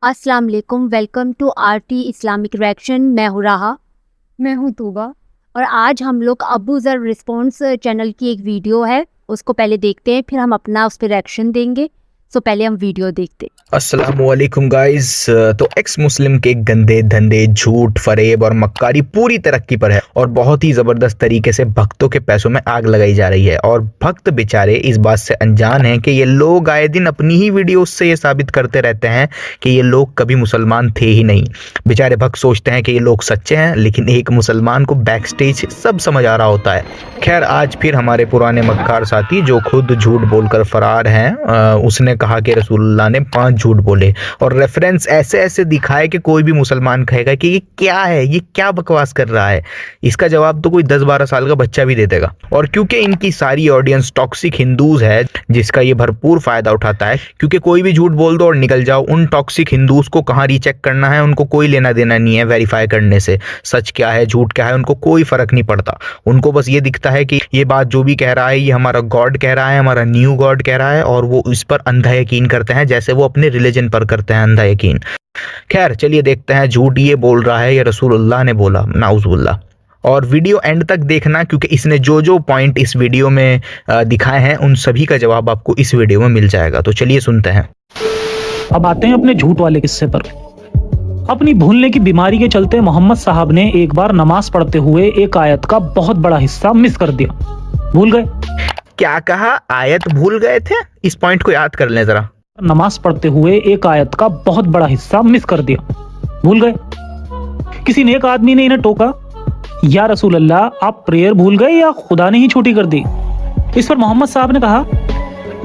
अस्सलाम वालेकुम। Welcome to RT Islamic reaction. मैं हूँ राहा। मैं हूँ तूबा। और आज हम लोग अबू ज़र रिस्पॉन्स चैनल की एक वीडियो है, उसको पहले देखते हैं, फिर हम अपना उस पर रिएक्शन देंगे। सो पहले हम वीडियो देखते हैं। अस्सलामुअलैकुम गाइस। तो एक्स मुस्लिम के गंदे धंधे, झूठ, फरेब और मक्कारी पूरी तरक्की पर है और बहुत ही ज़बरदस्त तरीके से भक्तों के पैसों में आग लगाई जा रही है। और भक्त बेचारे इस बात से अनजान हैं कि ये लोग आए दिन अपनी ही वीडियोस से ये साबित करते रहते हैं कि ये लोग कभी मुसलमान थे ही नहीं। बेचारे भक्त सोचते हैं कि ये लोग सच्चे हैं, लेकिन एक मुसलमान को बैक स्टेज सब समझ आ रहा होता है। खैर, आज फिर हमारे पुराने मक्कार साथी जो खुद झूठ बोलकर फरार हैं, उसने कहा कि रसूलुल्लाह ने 5 झूठ बोले और रेफरेंस ऐसे ऐसे दिखाए कि कोई भी मुसलमान कहेगा कि ये क्या है, ये क्या बकवास कर रहा है। इसका जवाब तो कोई 10-12 साल का बच्चा भी दे देगा। और क्योंकि इनकी सारी ऑडियंस टॉक्सिक हिंदूज है, जिसका ये भरपूर फायदा उठाता है, क्योंकि कोई भी झूठ बोल दो और निकल जाओ, उन टॉक्सिक हिंदूज को कहाँ रीचेक करना है उनको कोई लेना देना नहीं है वेरीफाई करने से। सच क्या है झूठ क्या है उनको कोई फर्क नहीं पड़ता। उनको बस ये दिखता है कि ये बात जो भी कह रहा है ये हमारा गॉड कह रहा है, हमारा न्यू गॉड कह रहा है, और वो इस पर अंधा यकीन करते हैं जैसे वो अपने रिलीजन पर करते हैं अंधा यकीन। खैर, चलिए देखते हैं झूठ ये बोल रहा है या रसूलुल्लाह ने बोला, नाउजुबिल्लाह। और वीडियो एंड तक देखना, क्योंकि इसने जो जो पॉइंट इस वीडियो में दिखाए हैं उन सभी का जवाब आपको इस वीडियो में मिल जाएगा। तो चलिए सुनते हैं। अब आते हैं अपने झूठ वाले किस्से पर। अपनी भूलने की बीमारी के चलते मोहम्मद साहब ने एक बार नमाज पढ़ते हुए एक आयत का बहुत बड़ा हिस्सा मिस कर दिया। भूल गए। क्या कहा? आयत भूल गए थे? इस पॉइंट को याद कर लें जरा। नमाज पढ़ते हुए एक आयत का बहुत बड़ा हिस्सा मिस कर दिया। भूल गए। किसी नेक आदमी ने इन्हें टोका, या रसूल अल्लाह आप प्रेयर भूल गए या खुदा ने ही छोटी कर दी? इस पर मोहम्मद साहब ने कहा,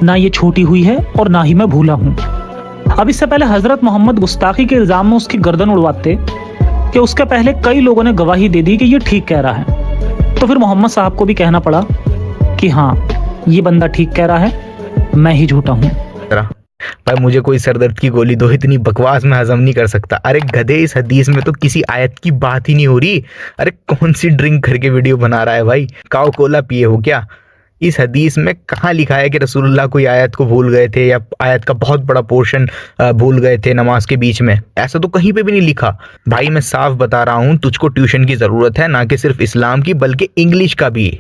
ना ये छोटी हुई है और ना ही मैं भूला हूं। अब इससे पहले हजरत मोहम्मद गुस्ताखी के इल्जाम में उसकी गर्दन उड़वाते कि उसके पहले कई लोगों ने गवाही दे दी कि ये ठीक कह रहा है। तो फिर मोहम्मद साहब को भी कहना पड़ा कि हाँ, ये बंदा ठीक कह रहा है, मैं ही झूठा हूँ। भाई मुझे कोई सरदर्द की गोली दो, इतनी बकवास मैं हजम नहीं कर सकता। अरे गधे, इस हदीस में तो किसी आयत की बात ही नहीं हो रही। अरे कौन सी ड्रिंक करके वीडियो बना रहा है भाई? काओ कोला पिए हो क्या? इस हदीस में कहाँ लिखा है कि रसूलुल्लाह कोई आयत को भूल गए थे या आयत का बहुत बड़ा पोर्शन भूल गए थे नमाज के बीच में? ऐसा तो कहीं पे भी नहीं लिखा। भाई मैं साफ बता रहा हूँ, तुझको ट्यूशन की जरूरत है, ना कि सिर्फ इस्लाम की बल्कि इंग्लिश का भी।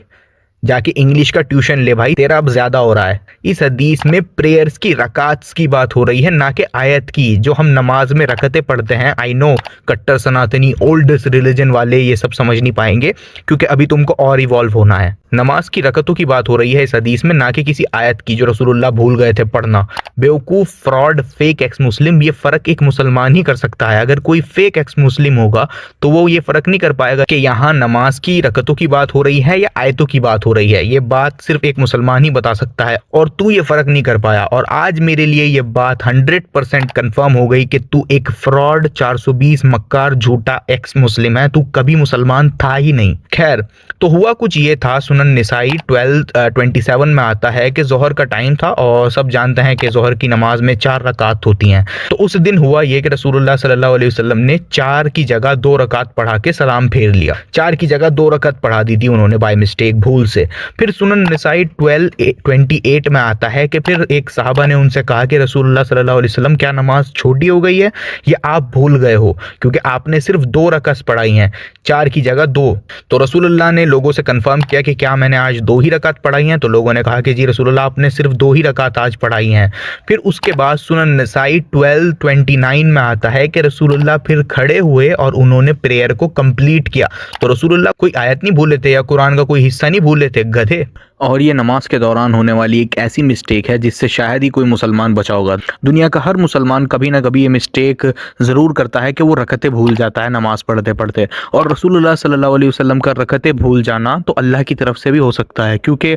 जाके इंग्लिश का ट्यूशन ले भाई, तेरा अब ज्यादा हो रहा है। इस हदीस में प्रेयर्स की रकात्स की बात हो रही है, ना कि आयत की। जो हम नमाज में रकतें पढ़ते हैं, आई नो कट्टर सनातनी ओल्डेस्ट रिलीजन वाले ये सब समझ नहीं पाएंगे, क्योंकि अभी तुमको और इवॉल्व होना है। नमाज की रकतों की बात हो रही है इस हदीस में, ना कि किसी आयत की जो रसूलुल्लाह भूल गए थे पढ़ना। बेवकूफ, फ्रॉड, फेक एक्स मुस्लिम, ये फर्क एक मुसलमान ही कर सकता है। अगर कोई फेक एक्स मुस्लिम होगा तो वो ये फर्क नहीं कर पाएगा कि यहाँ नमाज की रकतों की बात हो रही है या आयतों की बात हो रही है। ये बात सिर्फ एक मुसलमान ही बता सकता है, और तू ये फर्क नहीं कर पाया। और आज मेरे लिए ये बात 100% कंफर्म हो गई कि तू एक फ्रॉड, 420 मक्कार, झूठा एक्स मुस्लिम है। तू कभी मुसलमान था ही नहीं। खैर, तो हुआ कुछ ये था, सुनन निसाई 12:27 में आता है कि जोहर का टाइम था और सब जानते हैं कि जोहर की नमाज में 4 रकात होती हैं। तो उस दिन हुआ ये कि रसूलुल्लाह सल्लल्लाहु अलैहि वसल्लम ने 4 की जगह 2 रकात पढ़ा के सलाम फेर लिया। 4 की जगह 2 रकात पढ़ा दी थी उन्होंने बाय मिस्टेक, भूल से। फिर सुनन निसाई 12:28 में आता है कि फिर एक साहबा ने उनसे कहा कि रसूलुल्लाह सल्लल्लाहु अलैहि वसल्लम क्या नमाज छोटी हो गई है या आप भूल गए हो, क्योंकि आपने सिर्फ 2 रकात पढ़ाई हैं, 4 की जगह 2। तो रसूलुल्लाह ने लोगों से कंफर्म किया कि क्या मैंने आज 2 ही रकात पढ़ाई हैं? तो लोगों ने कहा कि जी रसूलुल्लाह आपने सिर्फ 2 ही रकात आज पढ़ाई हैं। फिर उसके बाद सुनन निसाई 12:29 में आता है कि रसूलुल्लाह फिर खड़े हुए और उन्होंने प्रेयर को कंप्लीट किया। तो रसूलुल्लाह कोई आयत नहीं भूले थे या कुरान का कोई हिस्सा नहीं भूले थे, गधे। और ये नमाज के दौरान होने वाली एक ऐसी मिस्टेक है जिससे शायद ही कोई मुसलमान बचा होगा। दुनिया का हर मुसलमान कभी ना कभी ये मिस्टेक ज़रूर करता है कि वो रकतें भूल जाता है नमाज पढ़ते पढ़ते। और रसूलुल्लाह सल्लल्लाहु अलैहि वसल्लम का रकतें भूल जाना तो अल्लाह की तरफ से भी हो सकता है, क्योंकि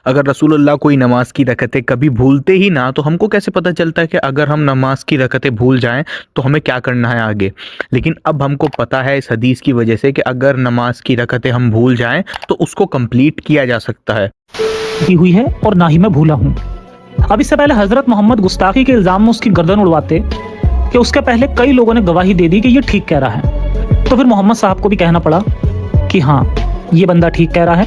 अगर रसूलुल्लाह कोई नमाज की रकतें कभी भूलते ही ना, तो हमको कैसे पता चलता है कि अगर हम नमाज की रकतें भूल जाएं तो हमें क्या करना है आगे। लेकिन अब हमको पता है इस हदीस की वजह से कि अगर नमाज की रकतें हम भूल जाएं तो उसको कंप्लीट किया जा सकता है। हुई है और ना ही मैं भूला हूँ। अब इससे पहले हजरत मोहम्मद गुस्ताखी के इल्जाम में उसकी गर्दन उड़वाते कि उसके पहले कई लोगों ने गवाही दे दी कि ये ठीक कह रहा है। तो फिर मोहम्मद साहब को भी कहना पड़ा कि हाँ, ये बंदा ठीक कह रहा है,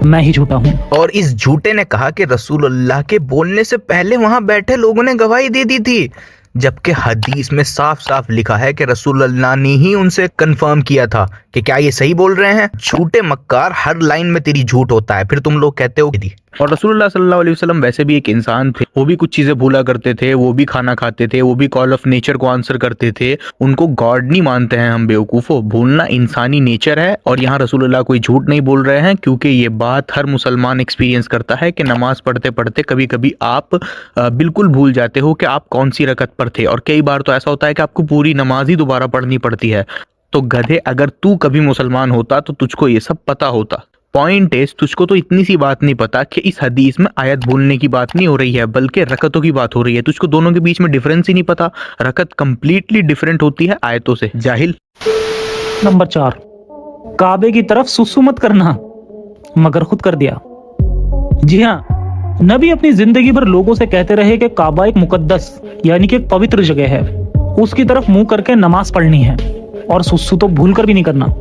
मैं ही झूठा हूँ। और इस झूठे ने कहा कि रसूलुल्लाह के बोलने से पहले वहां बैठे लोगों ने गवाही दे दी थी। जबकि हदीस में साफ साफ लिखा है कि रसूलुल्लाह ने ही उनसे कंफर्म किया था कि क्या ये सही बोल रहे हैं। झूठे मक्कार, हर लाइन में तेरी झूठ होता है, फिर तुम लोग कहते हो कि और रसूलुल्लाह सल्लल्लाहु अलैहि वसल्लम वैसे भी एक इंसान थे, वो भी कुछ चीजें भूला करते थे, वो भी खाना खाते थे, वो भी कॉल ऑफ नेचर को आंसर करते थे। उनको गॉड नहीं मानते हैं हम बेवकूफो, भूलना इंसानी नेचर है। और यहाँ रसूलुल्लाह कोई झूठ नहीं बोल रहे हैं, क्योंकि ये बात हर मुसलमान एक्सपीरियंस करता है कि नमाज पढ़ते पढ़ते कभी कभी आप बिल्कुल भूल जाते हो कि आप कौन सी रकत पर थे, और कई बार तो ऐसा होता है कि आपको पूरी नमाज ही दोबारा पढ़नी पड़ती है। तो गधे, अगर तू कभी मुसलमान होता तो तुझको ये सब पता होता। पॉइंट इज, तुझको तो इतनी सी बात नहीं पता कि इस हदीस में आयत भूलने की बात नहीं हो रही है, बल्कि रकतों की बात हो रही है। तुझको दोनों के बीच में डिफरेंस ही नहीं पता। रकत कंप्लीटली डिफरेंट होती है आयतों से, जाहिल। नंबर 4, काबे की तरफ सुसु मत करना, मगर खुद कर दिया। जी हाँ, नबी अपनी जिंदगी भर लोगों से कहते रहे कि काबा एक मुकद्दस यानी कि एक पवित्र जगह है, उसकी तरफ मुंह करके नमाज पढ़नी है और सुसु तो भूल कर भी नहीं करना।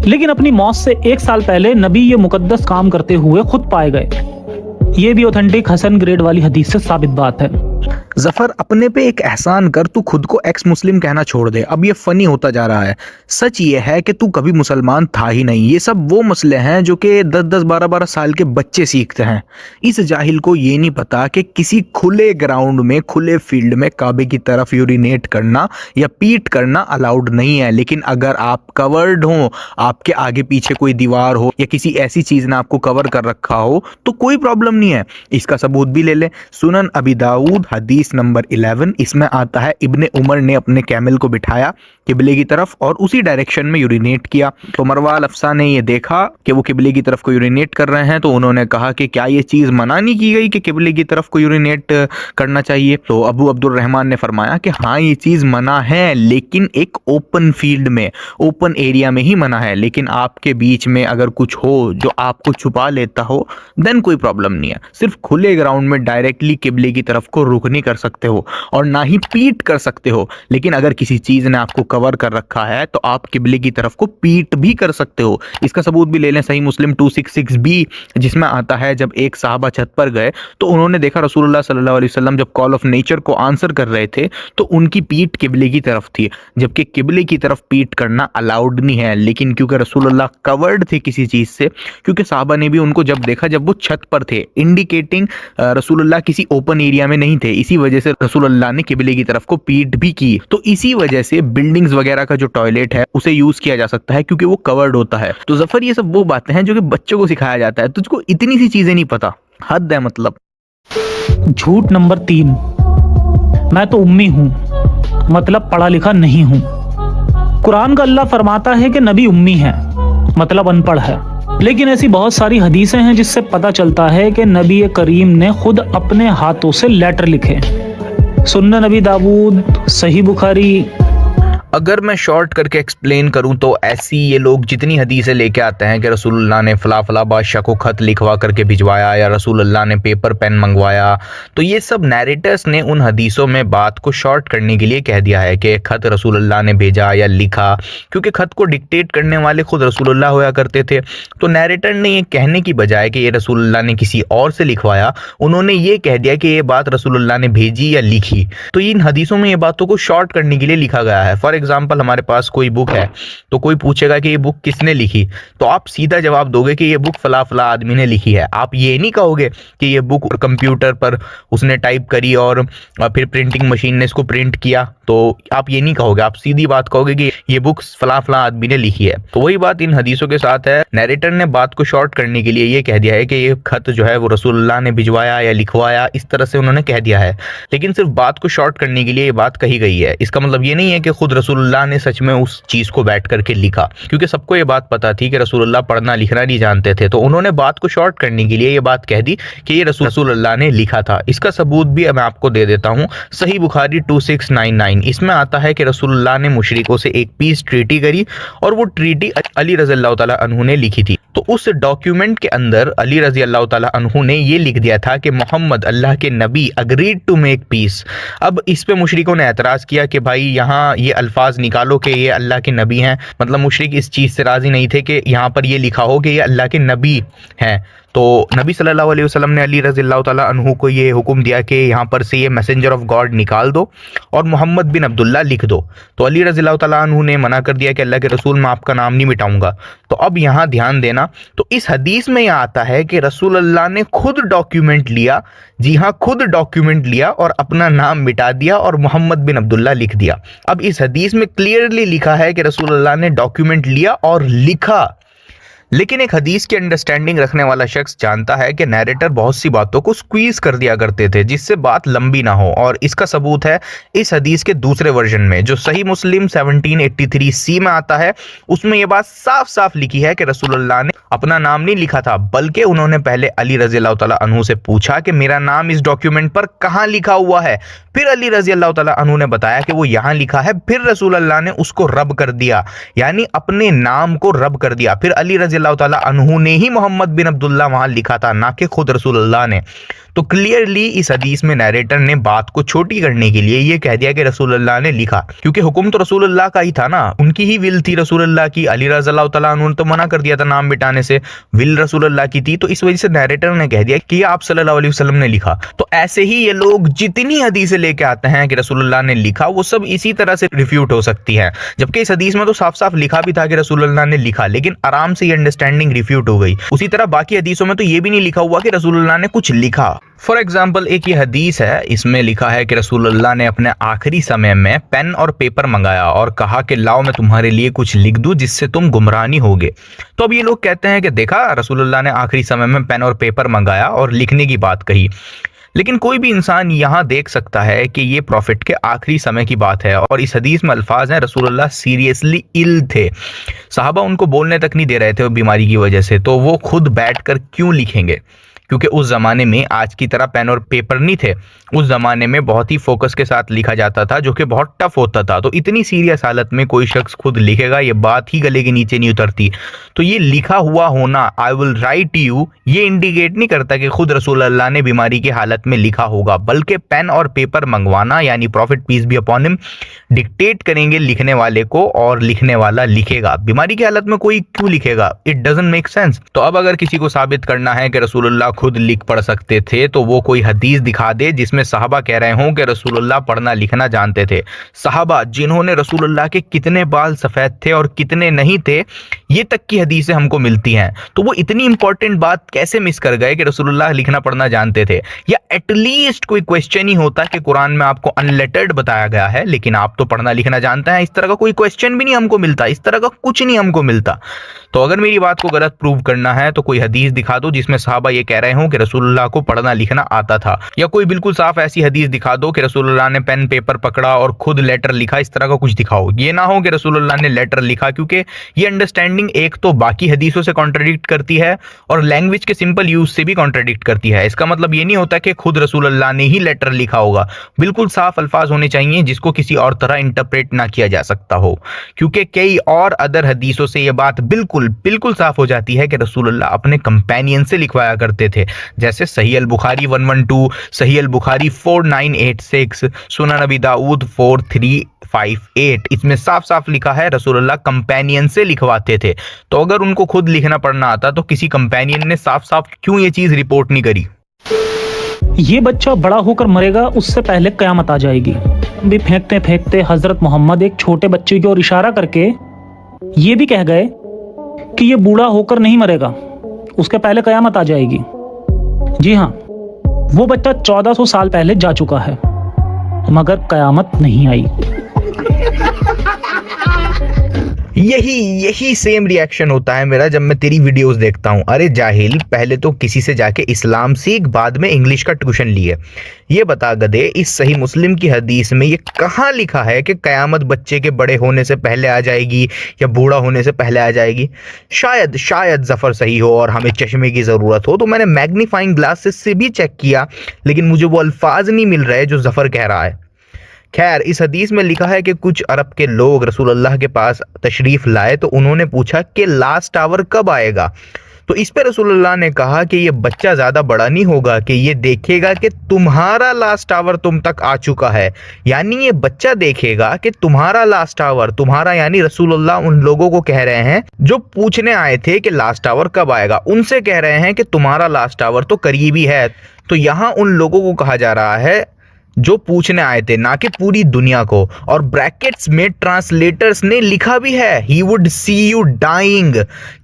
लेकिन अपनी मौत से 1 साल पहले नबी ये मुकद्दस काम करते हुए खुद पाए गए। ये भी ऑथेंटिक हसन ग्रेड वाली हदीस से साबित बात है। जफर, अपने पे एक एहसान कर, तू खुद को एक्स मुस्लिम कहना छोड़ दे। अब ये फनी होता जा रहा है। सच ये है कि तू कभी मुसलमान था ही नहीं। ये सब वो मसले हैं जो कि 10-10, 12-12 साल के बच्चे सीखते हैं। इस जाहिल को ये नहीं पता कि किसी खुले ग्राउंड में, खुले फील्ड में काबे की तरफ यूरिनेट करना या पीट करना अलाउड नहीं है। लेकिन अगर आप कवर्ड हो, आपके आगे पीछे कोई दीवार हो या किसी ऐसी चीज ने आपको कवर कर रखा हो, तो कोई प्रॉब्लम नहीं है। इसका सबूत भी ले ले। सुनन अबी दाऊद हदीस नंबर 11, इसमें आता है इब्ने उमर ने अपने कैमल को बिठाया किबले की तरफ और उसी डायरेक्शन में यूरिनेट किया। तो मरवाल अफसा ने ये देखा कि वो किबले की तरफ को यूरिनेट कर रहे हैं, तो उन्होंने कहा कि क्या ये चीज मना नहीं की गई कि किबले की तरफ को यूरिनेट करना चाहिए। तो अबू अब्दुल रहमान ने फरमाया कि हाँ, ये चीज मना है, लेकिन एक ओपन फील्ड में, ओपन एरिया में ही मना है। लेकिन आपके बीच में अगर कुछ हो जो आपको छुपा लेता हो, देन कोई प्रॉब्लम नहीं है। सिर्फ खुले ग्राउंड में डायरेक्टली किबले की तरफ को रुख नहीं कर सकते हो और ना ही पीट कर सकते हो। लेकिन अगर किसी चीज ने आपको कवर कर रखा है तो आप किबले की तरफ को पीट भी कर सकते हो। इसका सबूत भी ले लें। सही मुस्लिम 266B, जिसमें आता है जब एक साहबा छत पर गए तो उन्होंने देखा रसूलुल्लाह सल्लल्लाहु अलैहि वसल्लम जब कॉल ऑफ नेचर को आंसर कर रहे थे तो उनकी पीठ किबले की तरफ थी, जबकि किबले की तरफ पीट करना अलाउड नहीं है। लेकिन क्योंकि रसूलुल्लाह कवर्ड थे किसी चीज से, क्योंकि साहबा ने भी उनको जब देखा जब वो छत पर थे, इंडिकेटिंग रसूलुल्लाह किसी ओपन एरिया में नहीं थे, इसी वजह से रसूलुल्लाह ने किबले की तरफ को पीट भी की। तो इसी वजह से बिल्डिंग्स वगैरह का जो टॉयलेट है उसे यूज किया जा सकता है, क्योंकि वो कवर्ड होता है। तो जफर, ये सब वो बातें हैं जो कि बच्चों को सिखाया जाता है, तुझको इतनी सी चीजें नहीं पता, हद है मतलब। झूठ नंबर 3, मैं तो उम्मी हूं, मतलब पढ़ा लिखा नहीं हूं। कुरान का अल्लाह फरमाता है कि नबी उम्मी है, मतलब अनपढ़ है। लेकिन ऐसी बहुत सारी हदीसें हैं जिससे पता चलता है कि नबी करीम ने खुद अपने हाथों से लेटर लिखे। सुन्नन नबी दाऊद, सही बुखारी। अगर मैं शॉर्ट करके एक्सप्लेन करूं तो ऐसी ये लोग जितनी हदीसें लेके आते हैं कि रसूलुल्लाह ने फला फला बादशाह को खत लिखवा करके भिजवाया या रसूलुल्लाह ने पेपर पेन मंगवाया, तो ये सब नैरेटर्स ने उन हदीसों में बात को शॉर्ट करने के लिए कह दिया है कि खत रसूलुल्लाह ने भेजा या लिखा, क्योंकि खत को डिक्टेट करने वाले खुद रसूलुल्लाह होया करते थे। तो नैरेटर ने ये कहने की बजाय कि ये रसूलुल्लाह ने किसी और से लिखवाया, उन्होंने ये कह दिया कि ये बात रसूलुल्लाह ने भेजी या लिखी। तो इन हदीसों में ये बातों को शॉर्ट करने के लिए लिखा गया है। फॉर एग्जाम्पल, हमारे पास कोई बुक है तो कोई पूछेगा कि ये बुक किसने लिखी, तो आप सीधा जवाब दोगे कि ये बुक फला फला आदमी ने लिखी है। आप ये नहीं कहोगे कि ये बुक कंप्यूटर पर उसने टाइप करी और फिर प्रिंटिंग मशीन ने इसको प्रिंट किया, तो आप ये नहीं कहोगे। आप सीधी बात कहोगे कि ये बुक फला फला आदमी ने लिखी है। तो वही बात इन हदीसों के साथ है। नैरेटर ने बात को शॉर्ट करने के लिए ये कह दिया है कि ये खत जो है वो रसूलुल्लाह ने भिजवाया या लिखवाया, इस तरह से उन्होंने कह दिया है। लेकिन सिर्फ बात को शॉर्ट करने के लिए ये बात कही गई है। इसका मतलब ये नहीं है कि खुद रसूलुल्लाह ने सच में उस चीज को बैठ करके लिखा, क्योंकि सबको ये बात पता थी कि रसूलुल्लाह पढ़ना लिखना नहीं जानते थे। तो उन्होंने बात को शॉर्ट करने के लिए ये बात कह दी कि ये रसूलुल्लाह ने लिखा था। इसका सबूत भी मैं आपको दे देता हूँ। सही बुखारी 2699, इसमें आता है कि रसूलुल्लाह ने मुशरिकों से एक पीस ट्रीटी करी और वो ट्रीटी अली रज़ी अल्लाह ताला अन्हु ने लिखी थी। तो उस डॉक्यूमेंट के अंदर अली रज़ी अल्लाह ताला अन्हु ने ये लिख दिया था कि मोहम्मद अल्लाह के नबी अग्रीड टू मेक पीस। अब इस पे मुशरिकों ने एतराज किया कि भाई यहाँ ये अल्फाज निकालो कि ये अल्लाह के नबी हैं। मतलब मुशरिक इस चीज़ से राज़ी नहीं थे कि यहाँ पर ये लिखा हो कि ये अल्लाह के नबी हैं। तो नबी सल्लल्लाहु अलैहि वसल्लम ने अली रज़ियल्लाहु ताला अन्हु को ये हुक्म दिया कि यहाँ पर से ये मैसेंजर ऑफ गॉड निकाल दो और मोहम्मद बिन अब्दुल्ला लिख दो। तो अली रज़ियल्लाहु ताला अन्हु ने मना कर दिया कि अल्लाह के रसूल मैं आपका नाम नहीं मिटाऊंगा। तो अब यहाँ ध्यान देना, तो इस हदीस में यह आता है कि रसूल अल्लाह ने खुद डॉक्यूमेंट लिया, जी हाँ खुद डॉक्यूमेंट लिया और अपना नाम मिटा दिया और मोहम्मद बिन अब्दुल्ला लिख दिया। अब इस हदीस में क्लियरली लिखा है कि रसूल अल्लाह ने डॉक्यूमेंट लिया और लिखा, लेकिन एक हदीस की अंडरस्टैंडिंग रखने वाला शख्स जानता है कि नैरेटर बहुत सी बातों को स्क्वीज कर दिया करते थे जिससे बात लंबी ना हो, और इसका सबूत है इस हदीस के दूसरे वर्जन में जो सही मुस्लिम 1783 सी में आता है। उसमें यह बात साफ साफ लिखी है कि रसूलुल्लाह ने अपना नाम नहीं लिखा था, बल्कि उन्होंने पहले अली रज़ियल्लाहु ताला अन्हु से पूछा कि मेरा नाम इस डॉक्यूमेंट पर कहाँ लिखा हुआ है। फिर अली रज़ियल्लाहु ताला अन्हु ने बताया कि वो यहाँ लिखा है। फिर रसूल अल्लाह ने उसको रब कर दिया, यानी अपने नाम को रब कर दिया। फिर अली रज़ियल्लाहु ताला अन्हु ने ही मोहम्मद बिन अब्दुल्ला वहां लिखा था, ना कि खुद रसूल अल्लाह ने। तो क्लियरली इस हदीस में नैरेटर ने बात को छोटी करने के लिए ये कह दिया कि रसूल अल्लाह ने लिखा, क्योंकि हुक्म तो रसूल अल्लाह का ही था ना, उनकी ही विल थी रसूल अल्लाह की। अली रज़ियल्लाहु ताला अन्हु ने तो मना कर दिया था नाम मिटाने से, विल रसूल अल्लाह की थी। तो इस वजह से नैरेटर ने कह दिया कि आप सल्लल्लाहु अलैहि वसल्लम ने लिखा। तो ऐसे ही ये लोग जितनी हदीसें लेके आते हैं कि रसूल अल्लाह ने लिखा, वो सब इसी तरह से रिफ्यूट हो सकती है, जबकि इस हदीस में तो साफ साफ लिखा भी था कि रसूल अल्लाह ने लिखा, लेकिन आराम से ये अंडरस्टैंडिंग रिफ्यूट हो गई। उसी तरह बाकी हदीसों में तो ये भी नहीं लिखा हुआ कि रसूल अल्लाह ने कुछ लिखा। फॉर एग्जाम्पल एक ये हदीस है, इसमें लिखा है कि रसूल अल्लाह ने अपने आखिरी समय में पेन और पेपर मंगाया और कहा कि लाओ मैं तुम्हारे लिए कुछ लिख दूं जिससे तुम गुमरानी होगे। तो अब ये लोग कहते हैं कि देखा रसूल अल्लाह ने आखिरी समय में पेन और पेपर मंगाया और लिखने की बात कही, लेकिन कोई भी इंसान यहाँ देख सकता है कि ये प्रॉफिट के आखिरी समय की बात है और इस हदीस में अल्फाज हैं रसूल अल्लाह सीरियसली इल थे, साहबा उनको बोलने तक नहीं दे रहे थे बीमारी की वजह से। तो वो खुद बैठकर क्यों लिखेंगे, क्योंकि उस ज़माने में आज की तरह पेन और पेपर नहीं थे। उस ज़माने में बहुत ही फोकस के साथ लिखा जाता था, जो कि बहुत टफ होता था। तो इतनी सीरियस हालत में कोई शख्स खुद लिखेगा, ये बात ही गले के नीचे नहीं उतरती। तो ये लिखा हुआ होना, आई विल राइट यू, ये इंडिकेट नहीं करता कि खुद रसूल अल्लाह ने बीमारी की हालत में लिखा होगा, बल्कि पेन और पेपर मंगवाना यानी prophet peace be upon him dictate करेंगे लिखने वाले को और लिखने वाला लिखेगा। बीमारी की हालत में कोई क्यों लिखेगा, इट डजंट मेक सेंस। तो अब अगर किसी को साबित करना है कि रसूल अल्लाह खुद लिख पढ़ सकते थे, तो वो कोई हदीस दिखा दे जिसमें सहाबा कह रहे हों कि रसूलुल्लाह पढ़ना लिखना जानते थे। सहाबा जिन्होंने रसूलुल्लाह के कितने बाल सफेद थे और कितने नहीं थे, ये तक की हदीसें हमको मिलती हैं। तो वो इतनी इंपॉर्टेंट बात कैसे मिस कर गए कि रसूलुल्लाह लिखना पढ़ना जानते थे। या एटलीस्ट कोई क्वेश्चन ही होता कि कुरान में आपको अनलेटर्ड बताया गया है लेकिन आप तो पढ़ना लिखना जानते हैं, इस तरह का कोई क्वेश्चन भी नहीं हमको मिलता, इस तरह का कुछ नहीं हमको मिलता। तो अगर मेरी बात को गलत प्रूव करना है तो कोई हदीस दिखा दो जिसमें सहाबा ये कह रहे हों कि रसूलुल्लाह को पढ़ना लिखना आता था, या कोई बिल्कुल साफ ऐसी हदीस दिखा दो कि रसूलुल्लाह ने पेन पेपर पकड़ा और खुद लेटर लिखा, इस तरह का कुछ दिखाओ। ये ना हो कि रसूलुल्लाह ने लेटर लिखा, क्योंकि ये अंडरस्टैंडिंग एक तो बाकी हदीसों से कॉन्ट्रडिक्ट करती है और लैंग्वेज के सिंपल यूज से भी कॉन्ट्रडिक्ट करती है। इसका मतलब ये नहीं होता कि खुद रसूलुल्लाह ने ही लेटर लिखा होगा, बिल्कुल साफ अल्फाज होने चाहिए जिसको किसी और तरह इंटरप्रेट ना किया जा सकता हो, क्योंकि कई और अदर हदीसों से ये बात बिल्कुल साफ हो जाती है कि रसूलुल्लाह अपने कंपेनियन से लिखवाया करते थे, जैसे सही अल बुखारी 112, सही अल बुखारी 4986, सुनन नबी दाऊद 4358, इसमें साफ साफ लिखा है रसूलुल्लाह कंपेनियन से लिखवाते थे। तो अगर उनको खुद लिखना पढ़ना आता तो किसी कंपेनियन ने साफ साफ क्यों ये चीज रिपोर्ट नहीं करी। ये बच्चा बड़ा होकर मरेगा उससे पहले कयामत आ जाएगी। भी फेंकते फेंकते हजरत मोहम्मद एक छोटे बच्चे की ओर इशारा करके ये भी कह गए कि ये बूढ़ा होकर नहीं मरेगा, उसके पहले कयामत आ जाएगी। जी हाँ, वो बच्चा 1400 साल पहले जा चुका है मगर कयामत नहीं आई। यही सेम रिएक्शन होता है मेरा जब मैं तेरी वीडियोस देखता हूँ। अरे जाहिल, पहले तो किसी से जाके इस्लाम सीख, बाद में इंग्लिश का ट्यूशन लिए। ये बता गधे, इस सही मुस्लिम की हदीस में ये कहाँ लिखा है कि कयामत बच्चे के बड़े होने से पहले आ जाएगी या बूढ़ा होने से पहले आ जाएगी। शायद जफर सही हो और हमें चश्मे की ज़रूरत हो, तो मैंने मैग्नीफाइंग ग्लासेस से भी चेक किया लेकिन मुझे वो अल्फाज नहीं मिल रहे जो जफर कह रहा है। खैर, इस हदीस में लिखा है कि कुछ अरब के लोग रसूलुल्लाह के पास तशरीफ लाए तो उन्होंने पूछा कि लास्ट आवर कब आएगा। तो इस पे रसूलुल्लाह ने कहा कि ये बच्चा ज़्यादा बड़ा नहीं होगा कि ये देखेगा कि तुम्हारा लास्ट आवर तुम तक आ चुका है। यानी ये बच्चा देखेगा कि तुम्हारा लास्ट आवर, तुम्हारा यानी रसूलुल्लाह उन लोगों को कह रहे हैं जो पूछने आए थे कि लास्ट आवर कब आएगा, उनसे कह रहे हैं कि तुम्हारा लास्ट आवर तो करीब ही है। तो यहाँ उन लोगों को कहा जा रहा है जो पूछने आए थे, ना कि पूरी दुनिया को। और ब्रैकेट्स में ट्रांसलेटर्स ने लिखा भी है he would see you dying,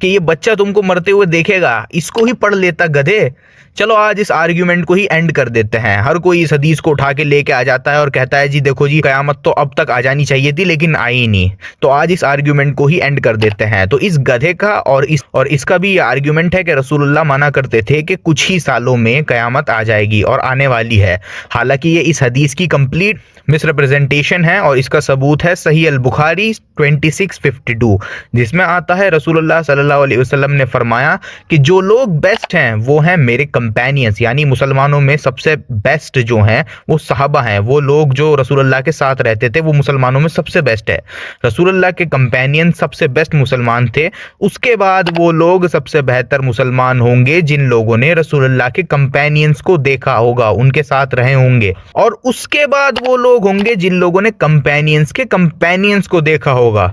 कि ये बच्चा तुमको मरते हुए देखेगा। इसको ही पढ़ लेता गधे। चलो आज इस आर्ग्यूमेंट को ही एंड कर देते हैं। हर कोई इस हदीस को उठा के लेके आ जाता है और कहता है जी देखो जी कयामत तो अब तक आ जानी चाहिए थी लेकिन आई ही नहीं। तो आज इस आर्ग्यूमेंट को ही एंड कर देते हैं। तो इस गधे का और इसका भी ये आर्ग्यूमेंट है कि रसूलुल्लाह मना करते थे कि कुछ ही सालों में कयामत आ जाएगी और आने वाली है। हालांकि ये इस हदीस की कंप्लीट मिसरिप्रेजेंटेशन है और इसका सबूत है सही अल बुखारी 2652, जिसमें आता है रसूलुल्लाह सल्लल्लाहु अलैहि वसल्लम ने फरमाया कि जो लोग बेस्ट हैं वो हैं मेरे कंपेनियंस, यानी मुसलमानों में सबसे बेस्ट जो हैं वो सहाबा हैं। वो लोग जो रसूलुल्लाह के साथ रहते थे वो मुसलमानों में सबसे बेस्ट है। रसूलुल्लाह के कंपेनियन सबसे बेस्ट मुसलमान थे। उसके बाद वो लोग सबसे बेहतर मुसलमान होंगे जिन लोगों ने रसूलुल्लाह के कंपेनियंस को देखा होगा, उनके साथ रहे होंगे। और उसके बाद वो लोग होंगे जिन लोगों ने कंपेनियंस के कंपेनियंस को देखा होगा।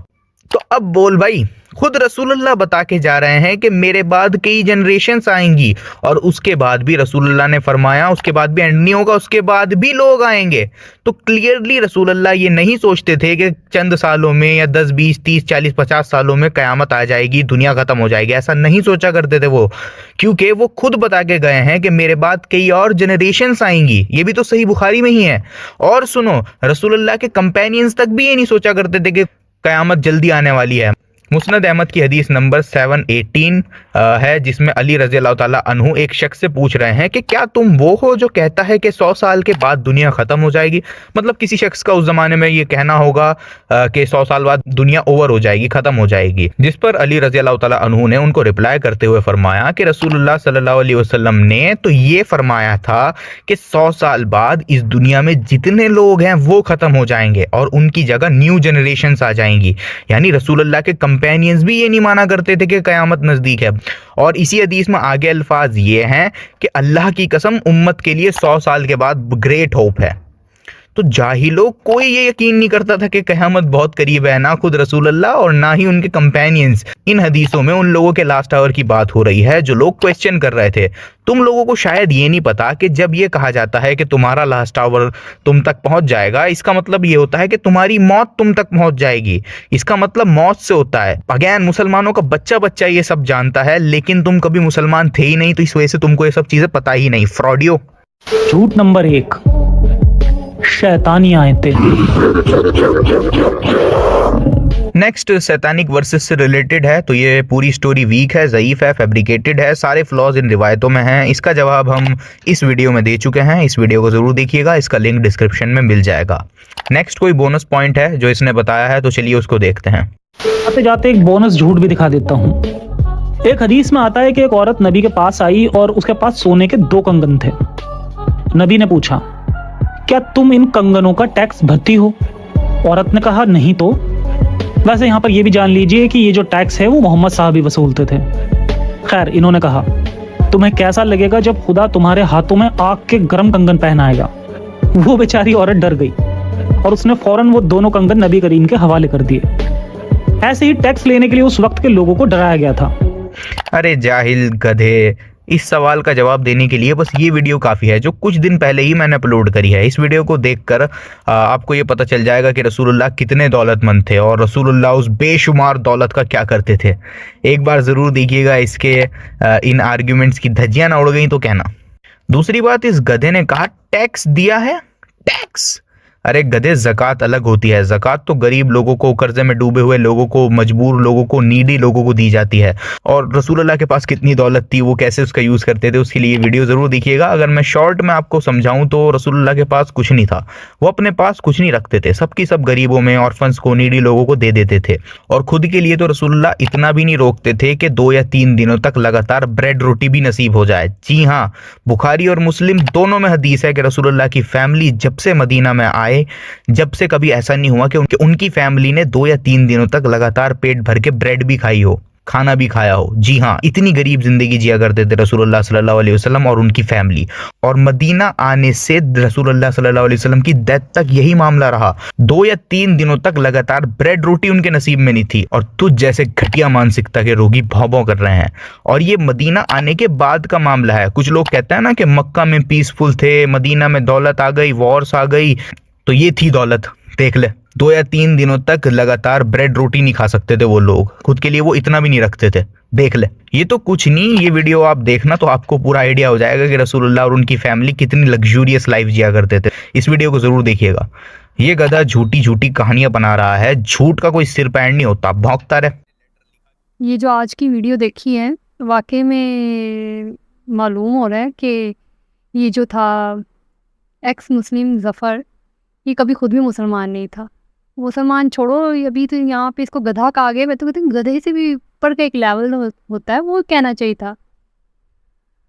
तो अब बोल भाई, खुद रसूलुल्लाह बता के जा रहे हैं कि मेरे बाद कई जनरेशन्स आएंगी और उसके बाद भी रसूलुल्लाह ने फरमाया उसके बाद भी एंड नहीं होगा, उसके बाद भी लोग आएंगे। तो क्लियरली रसूलुल्लाह ये नहीं सोचते थे कि चंद सालों में या 10 20 30 40 50 सालों में कयामत आ जाएगी, दुनिया खत्म हो जाएगी। ऐसा नहीं सोचा करते थे वो, क्योंकि वो खुद बता के गए हैं कि मेरे बाद कई और जनरेशन्स आएंगी। ये भी तो सही बुखारी में ही है। और सुनो, रसूलुल्लाह के कंपेनियंस तक भी ये नहीं सोचा करते थे कि कयामत जल्दी आने वाली है। मुस्नद अहमद की हदीस नंबर 718 है, जिसमें अली रज़ी अल्लाह ताला अन्हु एक शख्स से पूछ रहे हैं कि क्या तुम वो हो जो कहता है कि 100 साल के बाद दुनिया ख़त्म हो जाएगी। मतलब किसी शख्स का उस ज़माने में ये कहना होगा कि 100 साल बाद दुनिया ओवर हो जाएगी, ख़त्म हो जाएगी। जिस पर अली रज़ी अल्लाह ताला अन्हु ने उनको रिप्लाई करते हुए फरमाया कि रसूलुल्लाह सल्लल्लाहु अलैहि वसल्लम ने तो ये फरमाया था कि 100 साल बाद इस दुनिया में जितने लोग हैं वो ख़त्म हो जाएंगे और उनकी जगह न्यू जनरेशन्स आ जाएंगी। यानी रसूलुल्लाह के कंपेनियंस भी ये नहीं माना करते थे कि कयामत नज़दीक है। और इसी हदीस में आगे अल्फाज ये हैं कि अल्लाह की कसम उम्मत के लिए 100 साल के बाद ग्रेट होप है। तो जाहिलों कोई ये यकीन नहीं करता था कि क़यामत बहुत करीब है, ना खुद रसूलुल्लाह और ना ही उनके कंपेनियंस। इन हदीसों में उन लोगों के लास्ट आवर की बात हो रही है जो लोग क्वेश्चन कर रहे थे। तुम लोगों को शायद ये नहीं पता कि जब ये कहा जाता है कि तुम्हारा लास्ट आवर तुम तक पहुंच जाएगा, इसका मतलब ये होता है कि तुम्हारी मौत तुम तक पहुंच जाएगी। इसका मतलब मौत से होता है। अगेन मुसलमानों का बच्चा बच्चा ये सब जानता है, लेकिन तुम कभी मुसलमान थे ही नहीं, तो इस वजह से तुमको ये सब चीजें पता ही नहीं। फ्रॉडियो। झूठ नंबर 1, शैतानी आयतें। नेक्स्ट सैतानिक वर्सेस से रिलेटेड है। तो ये पूरी स्टोरी वीक है, ज़ईफ है, फैब्रिकेटेड है, सारे फ्लॉज इन रिवायतों में हैं। इसका जवाब हम इस वीडियो में दे चुके हैं। इस वीडियो को ज़रूर देखिएगा, इसका लिंक डिस्क्रिप्शन में मिल जाएगा। नेक्स्ट कोई बोनस पॉइंट है जो इसने बताया है, तो चलिए उसको देखते हैं। आते जाते एक बोनस झूठ भी दिखा देता हूँ। एक हदीस में आता है कि एक औरत नबी के पास आई और उसके पास सोने के 2 कंगन थे। नबी ने पूछा, क्या तुम इन कंगनों का टैक्स भरती हो? औरत ने कहा, नहीं। तो वैसे यहाँ पर यह भी जान लीजिए कि ये जो टैक्स है वो मोहम्मद साहब ही वसूलते थे। खैर, इन्होंने कहा, तुम्हें कैसा लगेगा जब खुदा तुम्हारे हाथों में आग के गर्म कंगन पहनाएगा? वो बेचारी औरत डर गई और उसने फौरन वो दोनों कंगन नबी करीम के हवाले कर दिए। ऐसे ही टैक्स लेने के लिए उस वक्त के लोगों को डराया गया था। अरे जाहिल गधे, इस सवाल का जवाब देने के लिए बस ये वीडियो काफ़ी है जो कुछ दिन पहले ही मैंने अपलोड करी है। इस वीडियो को देखकर आपको ये पता चल जाएगा कि रसूलुल्लाह कितने दौलतमंद थे और रसूलुल्लाह उस बेशुमार दौलत का क्या करते थे। एक बार ज़रूर देखिएगा, इसके इन आर्ग्यूमेंट्स की धज्जियाँ ना उड़ गई तो कहना। दूसरी बात, इस गधे ने कहा टैक्स दिया है। टैक्स? अरे गधे, ज़कात अलग होती है। ज़कात तो गरीब लोगों को, कर्जे में डूबे हुए लोगों को, मजबूर लोगों को, नीडी लोगों को दी जाती है। और रसूलुल्लाह के पास कितनी दौलत थी, वो कैसे उसका यूज़ करते थे, उसके लिए वीडियो ज़रूर देखिएगा। अगर मैं शॉर्ट में आपको समझाऊं तो रसूलुल्लाह के पास कुछ नहीं था, वो अपने पास कुछ नहीं रखते थे। सबकी सब गरीबों में, ऑर्फन्स को, नीडी लोगों को दे देते थे। और खुद के लिए तो रसूलुल्लाह इतना भी नहीं रोकते थे कि 2 या 3 दिनों तक लगातार ब्रेड रोटी भी नसीब हो जाए। जी हाँ, बुखारी और मुस्लिम दोनों में हदीस है कि रसूलुल्लाह की फैमिली जब से मदीना में आए, जब से कभी ऐसा नहीं हुआ कि उनकी फैमिली ने 2 या 3 दिनों तक लगातार पेट भर के ब्रेड भी खाई हो। खाना भी खाया हो। जी हाँ, इतनी गरीब जिंदगी जिया करते थे रसूलुल्लाह सल्लल्लाहु अलैहि वसल्लम और उनकी फैमिली। और मदीना आने से रसूलुल्लाह सल्लल्लाहु अलैहि वसल्लम की डेथ तक यही मामला रहा। 2 या 3 दिनों तक लगातार ब्रेड रोटी उनके नसीब में नहीं थी और तुझ जैसे घटिया मानसिकता के रोगी भौं भौं कर रहे हैं। और ये मदीना आने के बाद का मामला है। कुछ लोग कहते हैं ना कि मक्का में पीसफुल थे, मदीना में दौलत आ गई, वॉर्स आ गई, तो ये थी दौलत। देख ले, 2 या 3 दिनों तक लगातार ब्रेड रोटी नहीं खा सकते थे वो लोग, खुद के लिए वो इतना भी नहीं रखते थे। देख ले, ये तो कुछ नहीं, ये वीडियो आप देखना तो आपको पूरा आइडिया हो जाएगा कि रसूलुल्लाह और उनकी फैमिली कितनी लग्जूरियस लाइफ जिया करते थे। इस वीडियो को जरूर देखिएगा। ये गधा झूठी झूठी कहानियां बना रहा है, झूठ का कोई सिर पैर नहीं होता, भौंकता रहे। ये जो आज की वीडियो देखी है, वाकई में मालूम हो रहा है कि ये जो था एक्स मुस्लिम ज़फ़र, ये कभी खुद भी मुसलमान नहीं था। मुसलमान छोड़ो, अभी तो यहाँ पे इसको गधा कहा गया। मैं तो कहती हूँ गधे से भी ऊपर का एक लेवल होता है, वो कहना चाहिए था।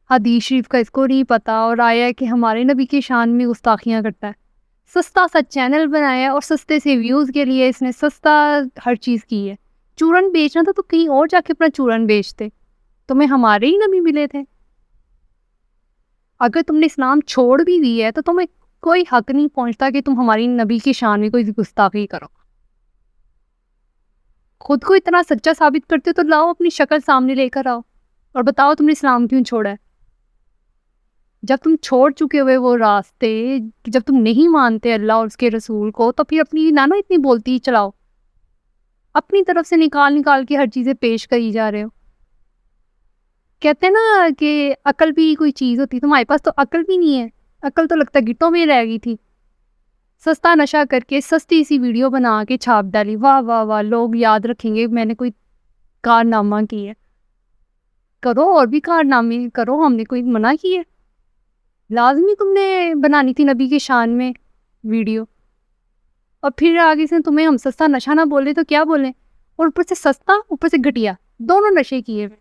हदीस शरीफ का इसको नहीं पता और आया है कि हमारे नबी की शान में गुस्ताखियाँ करता है। सस्ता सा चैनल बनाया है और सस्ते से व्यूज़ के लिए इसने सस्ता हर चीज़ की है। चूरन बेचना था तो कहीं और जाके अपना चूरन बेचते, तुम्हें हमारे ही नबी मिले थे। अगर तुमने इस्लाम छोड़ भी दी है तो तुम्हें कोई हक नहीं पहुंचता कि तुम हमारी नबी की शान में कोई गुस्ताखी करो। खुद को इतना सच्चा साबित करते हो तो लाओ अपनी शक्ल सामने लेकर आओ और बताओ तुमने इस्लाम क्यों छोड़ा है। जब तुम छोड़ चुके हुए वो रास्ते, जब तुम नहीं मानते अल्लाह और उसके रसूल को, तो फिर अपनी ना इतनी बोलती चलाओ। अपनी तरफ से निकाल निकाल के हर चीज़ें पेश करी जा रहे हो। कहते हैं ना कि अकल भी कोई चीज़ होती, तुम्हारे पास तो अकल भी नहीं है। अकल तो लगता गिट्टों में रह गई थी। सस्ता नशा करके सस्ती सी वीडियो बना के छाप डाली, वाह वाह वाह, लोग याद रखेंगे मैंने कोई कारनामा की है। करो और भी कारनामे करो, हमने कोई मना की है? लाजमी तुमने बनानी थी नबी की शान में वीडियो, और फिर आगे से तुम्हें हम सस्ता नशा ना बोले तो क्या बोले। और ऊपर से सस्ता, ऊपर से घटिया, दोनों नशे किए हुए।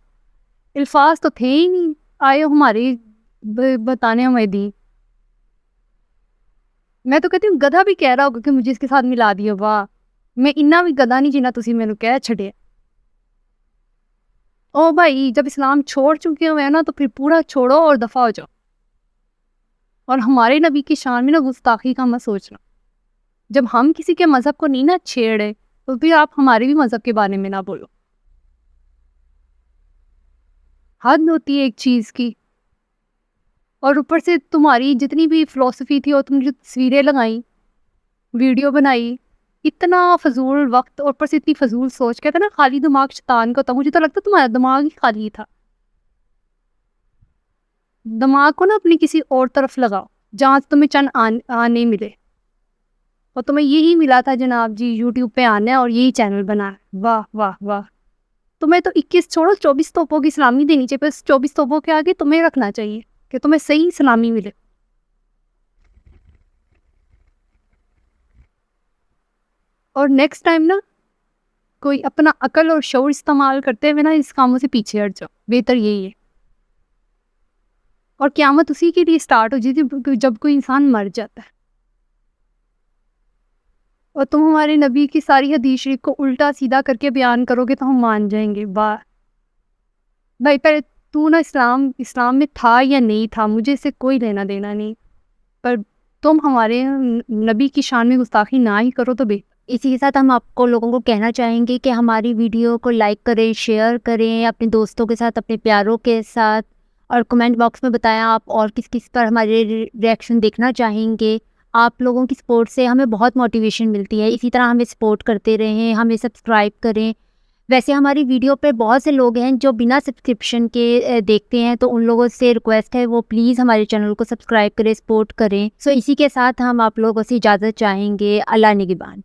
अल्फाज तो थे ही नहीं, आए हमारे बताने हमें दी। मैं तो कहती हूँ गधा भी कह रहा होगा कि मुझे इसके साथ मिला दिया, वाह मैं इन्ना भी गधा नहीं जिन्ना तुसी मैनू कह छड़े। ओ भाई, जब इस्लाम छोड़ चुके हुए हैं ना तो फिर पूरा छोड़ो और दफा हो जाओ। और हमारे नबी की शान में ना गुस्ताखी का मत सोचना। जब हम किसी के मज़हब को नहीं ना छेड़े तो फिर आप हमारे भी मज़हब के बारे में ना बोलो। हद होती है एक चीज़ की। और ऊपर से तुम्हारी जितनी भी फ़िलॉसफी थी और तुमने जो तस्वीरें लगाई, वीडियो बनाई, इतना फजूल वक्त और ऊपर से इतनी फजूल सोच। कहते ना खाली दिमाग शैतान का होता। मुझे तो लगता तुम्हारा दिमाग ही खाली था। दिमाग को ना अपनी किसी और तरफ लगाओ जहाँ से तुम्हें चंद आने मिले। और तुम्हें यही मिला था जनाब जी, यूट्यूब पे आना है और यही चैनल बनाना है। वाह वाह वाह, तुम्हें तो 21 छोड़ो 24 तोपों की सलामी देनी चाहिए। बस 24 तोपों के आगे तुम्हें रखना चाहिए कि तुम्हें सही सलामी मिले। और नेक्स्ट टाइम ना कोई अपना अकल और शऊर इस्तेमाल करते हुए ना इस कामों से पीछे हट जाओ, बेहतर यही है। और क़यामत उसी के लिए स्टार्ट हो जाती जब कोई इंसान मर जाता है। और तुम हमारे नबी की सारी हदीस शरीफ को उल्टा सीधा करके बयान करोगे तो हम मान जाएंगे। वाह भाई, पहले तू ना इस्लाम में था या नहीं था, मुझे इससे कोई लेना देना नहीं, पर तुम हमारे नबी की शान में गुस्ताखी ना ही करो तो बेहतर। इसी के साथ हम आपको लोगों को कहना चाहेंगे कि हमारी वीडियो को लाइक करें, शेयर करें अपने दोस्तों के साथ, अपने प्यारों के साथ, और कमेंट बॉक्स में बताएं आप और किस किस पर हमारे रिएक्शन देखना चाहेंगे। आप लोगों की सपोर्ट से हमें बहुत मोटिवेशन मिलती है। इसी तरह हमें सपोर्ट करते रहें, हमें सब्सक्राइब करें। वैसे हमारी वीडियो पे बहुत से लोग हैं जो बिना सब्सक्रिप्शन के देखते हैं, तो उन लोगों से रिक्वेस्ट है वो प्लीज़ हमारे चैनल को सब्सक्राइब करें, सपोर्ट करें। सो इसी के साथ हम आप लोगों से इजाज़त चाहेंगे। अल्लाह निगहबान।